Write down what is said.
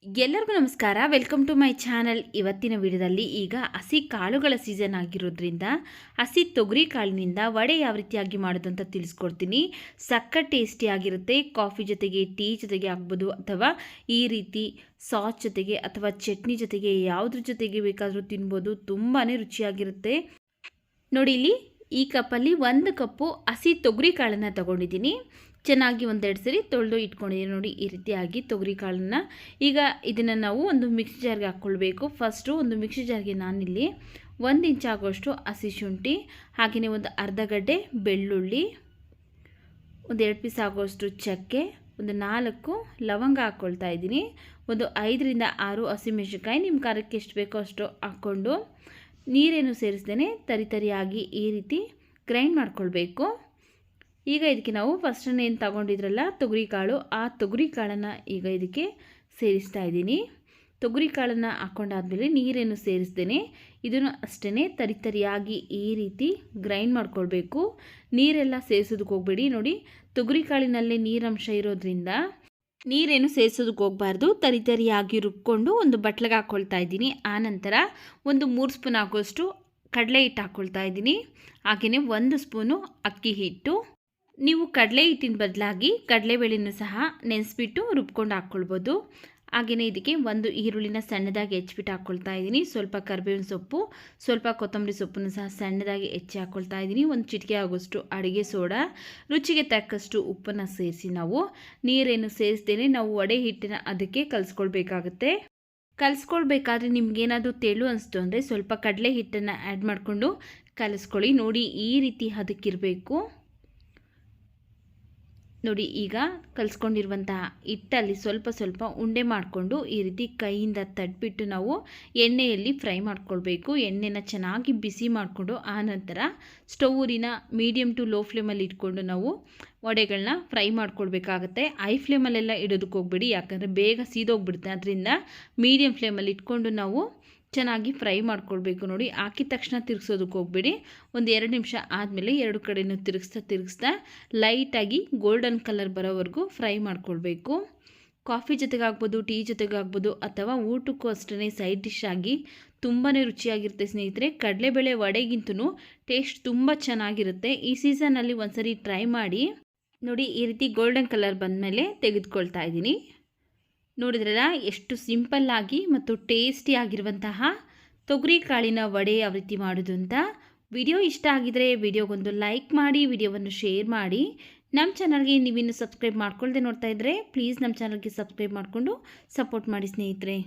ಎಲ್ಲರಿಗೂ ನಮಸ್ಕಾರ. Welcome to my channel. ಇವತ್ತಿನ ವಿಡಿಯೋದಲ್ಲಿ ಈಗ ಹಸಿ ಕಾಳುಗಳ ಸೀಸನ್ ಆಗಿರೋದ್ರಿಂದ ಹಸಿ ತೊಗರಿ ಕಾಳಿನಿಂದ ವಡೆ ಯಾವ ರೀತಿಯಾಗಿ ಮಾಡೋದು ಅಂತ ತಿಳಿಸ್ಕೊಡ್ತೀನಿ. ಸಕ್ಕ ಟೇಸ್ಟಿ ಆಗಿರುತ್ತೆ. ಕಾಫಿ ಜೊತೆಗೆ, ಟೀ ಜೊತೆಗೆ ಆಗ್ಬೋದು, ಅಥವಾ ಈ ರೀತಿ ಸಾಸ್ ಜೊತೆಗೆ ಅಥವಾ ಚಟ್ನಿ ಜೊತೆಗೆ ಯಾವುದ್ರ ಜೊತೆಗೆ ಬೇಕಾದರೂ ತಿನ್ಬೋದು. ತುಂಬಾ ರುಚಿಯಾಗಿರುತ್ತೆ. ನೋಡಿ, ಇಲ್ಲಿ ಈ ಕಪ್ಪಲ್ಲಿ 1 ಕಪ್ಪು ಹಸಿ ತೊಗರಿ ಕಾಳನ್ನು ತಗೊಂಡಿದ್ದೀನಿ. ಚೆನ್ನಾಗಿ ಒಂದೆರಡು ಸರಿ ತೊಳೆದು ಇಟ್ಕೊಂಡಿದ್ದೀನಿ. ನೋಡಿ, ಈ ರೀತಿಯಾಗಿ ತೊಗರಿ ಕಾಳನ್ನು ಈಗ ಇದನ್ನು ನಾವು ಒಂದು ಮಿಕ್ಸಿ ಜಾರ್ಗೆ ಹಾಕ್ಕೊಳ್ಬೇಕು. ಫಸ್ಟು ಒಂದು ಮಿಕ್ಸಿ ಜಾರ್ಗೆ ನಾನಿಲ್ಲಿ 1 ಇಂಚ್ ಆಗೋಷ್ಟು ಹಸಿ ಶುಂಠಿ, ಹಾಗೆಯೇ ಒಂದು ಅರ್ಧ ಗಡ್ಡೆ ಬೆಳ್ಳುಳ್ಳಿ, ಒಂದು 2 ಪೀಸ್ ಆಗೋಷ್ಟು ಚಕ್ಕೆ, ಒಂದು 4 ಲವಂಗ ಹಾಕ್ಕೊಳ್ತಾ ಇದ್ದೀನಿ. ಒಂದು 5 ರಿಂದ 6 ಹಸಿಮೆಣಸಿನಕಾಯಿ, ನಿಮ್ಮ ಖಾರಕ್ಕೆ ಎಷ್ಟು ಬೇಕೋ ಅಷ್ಟು ಹಾಕ್ಕೊಂಡು ನೀರೇನು ಸೇರಿಸ್ದೇನೆ ತರಿಯಾಗಿ ಈ ರೀತಿ ಗ್ರೈಂಡ್ ಮಾಡ್ಕೊಳ್ಬೇಕು. ಈಗ ಇದಕ್ಕೆ ನಾವು ಫಸ್ಟನ್ನು ಏನು ತಗೊಂಡಿದ್ರಲ್ಲ ತೊಗರಿ ಕಾಳು, ಆ ತೊಗರಿ ಕಾಳನ್ನು ಈಗ ಇದಕ್ಕೆ ಸೇರಿಸ್ತಾ ಇದ್ದೀನಿ. ತೊಗರಿ ಕಾಳನ್ನು ಹಾಕ್ಕೊಂಡಾದ್ಮೇಲೆ ನೀರೇನು ಸೇರಿಸ್ದೇನೆ ಇದನ್ನು ಅಷ್ಟೇ ತರಿಯಾಗಿ ಈ ರೀತಿ ಗ್ರೈಂಡ್ ಮಾಡ್ಕೊಳ್ಬೇಕು. ನೀರೆಲ್ಲ ಸೇರಿಸೋದಕ್ಕೆ ಹೋಗಬೇಡಿ. ನೋಡಿ, ತೊಗರಿ ಕಾಳಿನಲ್ಲೇ ನೀರಂಶ ಇರೋದ್ರಿಂದ ನೀರೇನು ಸೇರಿಸೋದಕ್ಕೆ ಹೋಗಬಾರ್ದು. ತರಿಯಾಗಿ ರುಬ್ಕೊಂಡು ಒಂದು ಬಟ್ಲಿಗೆ ಹಾಕ್ಕೊಳ್ತಾ ಇದ್ದೀನಿ. ಆನಂತರ ಒಂದು 3 ಸ್ಪೂನ್ ಆಗೋಷ್ಟು ಕಡಲೆ ಹಿಟ್ಟು ಹಾಕ್ಕೊಳ್ತಾ ಇದ್ದೀನಿ. ಹಾಗೆಯೇ 1 ಸ್ಪೂನು ಅಕ್ಕಿ ಹಿಟ್ಟು. ನೀವು ಕಡಲೆ ಹಿಟ್ಟಿನ ಬದಲಾಗಿ ಕಡಲೆಬೇಳೆನೂ ಸಹ ನೆನೆಸ್ಬಿಟ್ಟು ರುಬ್ಕೊಂಡು ಹಾಕ್ಕೊಳ್ಬೋದು. ಹಾಗೆಯೇ ಇದಕ್ಕೆ 1 ಈರುಳ್ಳಿನ ಸಣ್ಣದಾಗಿ ಹೆಚ್ಚಿಬಿಟ್ಟು ಹಾಕ್ಕೊಳ್ತಾ ಇದ್ದೀನಿ. ಸ್ವಲ್ಪ ಕರಿಬೇವಿನ ಸೊಪ್ಪು, ಸ್ವಲ್ಪ ಕೊತ್ತಂಬರಿ ಸೊಪ್ಪನ್ನು ಸಹ ಸಣ್ಣದಾಗಿ ಹೆಚ್ಚಿ ಹಾಕ್ಕೊಳ್ತಾ ಇದ್ದೀನಿ. 1 ಚಿಟಿಕೆ ಆಗೋಷ್ಟು ಅಡುಗೆ ಸೋಡಾ, ರುಚಿಗೆ ತಕ್ಕಷ್ಟು ಉಪ್ಪನ್ನು ಸೇರಿಸಿ ನಾವು ನೀರೇನು ಸೇರಿಸ್ದೇನೆ ನಾವು ವಡೆ ಹಿಟ್ಟಿನ ಅದಕ್ಕೆ ಕಲಿಸ್ಕೊಳ್ಬೇಕಾಗುತ್ತೆ. ಕಲಿಸ್ಕೊಳ್ಬೇಕಾದ್ರೆ ನಿಮಗೇನಾದರೂ ತೆಳು ಅನಿಸ್ತು ಅಂದರೆ ಸ್ವಲ್ಪ ಕಡಲೆ ಹಿಟ್ಟನ್ನು ಆ್ಯಡ್ ಮಾಡಿಕೊಂಡು ಕಲಿಸ್ಕೊಳ್ಳಿ. ನೋಡಿ, ಈ ರೀತಿ ಅದಕ್ಕಿರಬೇಕು. ನೋಡಿ, ಈಗ ಕಲಿಸ್ಕೊಂಡಿರುವಂತಹ ಹಿಟ್ಟಲ್ಲಿ ಸ್ವಲ್ಪ ಸ್ವಲ್ಪ ಉಂಡೆ ಮಾಡಿಕೊಂಡು ಈ ರೀತಿ ಕೈಯಿಂದ ತಟ್ಬಿಟ್ಟು ನಾವು ಎಣ್ಣೆಯಲ್ಲಿ ಫ್ರೈ ಮಾಡ್ಕೊಳ್ಬೇಕು. ಎಣ್ಣೆನ ಚೆನ್ನಾಗಿ ಬಿಸಿ ಮಾಡಿಕೊಂಡು ಆನಂತರ ಸ್ಟವ್ ಊರಿನ ಮೀಡಿಯಮ್ ಟು ಲೋ ಫ್ಲೇಮಲ್ಲಿ ಇಟ್ಕೊಂಡು ನಾವು ವಡೆಗಳನ್ನ ಫ್ರೈ ಮಾಡ್ಕೊಳ್ಬೇಕಾಗತ್ತೆ. ಹೈ ಫ್ಲೇಮಲ್ಲೆಲ್ಲ ಇಡೋದಕ್ಕೆ ಹೋಗ್ಬೇಡಿ, ಯಾಕಂದರೆ ಬೇಗ ಸೀದೋಗ್ಬಿಡುತ್ತೆ. ಅದರಿಂದ ಮೀಡಿಯಮ್ ಫ್ಲೇಮಲ್ಲಿ ಇಟ್ಕೊಂಡು ನಾವು ಚೆನ್ನಾಗಿ ಫ್ರೈ ಮಾಡ್ಕೊಳ್ಬೇಕು. ನೋಡಿ, ಹಾಕಿದ ತಕ್ಷಣ ತಿರುಗಿಸೋದಕ್ಕೆ ಹೋಗಬೇಡಿ. ಒಂದು 2 ನಿಮಿಷ ಆದಮೇಲೆ 2 ಕಡೆಯೂ ತಿರುಗಿಸ್ತಾ ಲೈಟಾಗಿ ಗೋಲ್ಡನ್ ಕಲರ್ ಬರೋವರೆಗೂ ಫ್ರೈ ಮಾಡ್ಕೊಳ್ಬೇಕು. ಕಾಫಿ ಜೊತೆಗಾಗ್ಬೋದು, ಟೀ ಜೊತೆಗಾಗ್ಬೋದು, ಅಥವಾ ಊಟಕ್ಕೂ ಅಷ್ಟೇ ಸೈಡ್ ಡಿಶ್ ಆಗಿ ತುಂಬಾ ರುಚಿಯಾಗಿರುತ್ತೆ ಸ್ನೇಹಿತರೆ. ಕಡಲೆಬೇಳೆ ವಡೆಗಿಂತೂ ಟೇಸ್ಟ್ ತುಂಬ ಚೆನ್ನಾಗಿರುತ್ತೆ. ಈ ಸೀಸನಲ್ಲಿ ಒಂದ್ಸರಿ ಟ್ರೈ ಮಾಡಿ. ನೋಡಿ, ಈ ರೀತಿ ಗೋಲ್ಡನ್ ಕಲರ್ ಬಂದಮೇಲೆ ತೆಗೆದುಕೊಳ್ತಾ ಇದ್ದೀನಿ. ನೋಡಿದ್ರಲ್ಲ ಎಷ್ಟು ಸಿಂಪಲ್ಲಾಗಿ ಮತ್ತು ಟೇಸ್ಟಿ ಆಗಿರುವಂತಹ ತೊಗರಿ ಕಾಳಿನ ವಡೆ ಯಾವ ರೀತಿ ಮಾಡೋದು ಅಂತ. ವಿಡಿಯೋ ಇಷ್ಟ ಆಗಿದರೆ ವಿಡಿಯೋಗೊಂದು ಲೈಕ್ ಮಾಡಿ, ವಿಡಿಯೋವನ್ನು ಶೇರ್ ಮಾಡಿ. ನಮ್ಮ ಚಾನಲ್ಗೆ ನೀವಿನ್ನು ಸಬ್ಸ್ಕ್ರೈಬ್ ಮಾಡ್ಕೊಳ್ದೆ ನೋಡ್ತಾ ಇದ್ದರೆ ಪ್ಲೀಸ್ ನಮ್ಮ ಚಾನಲ್ಗೆ ಸಬ್ಸ್ಕ್ರೈಬ್ ಮಾಡಿಕೊಂಡು ಸಪೋರ್ಟ್ ಮಾಡಿ ಸ್ನೇಹಿತರೆ.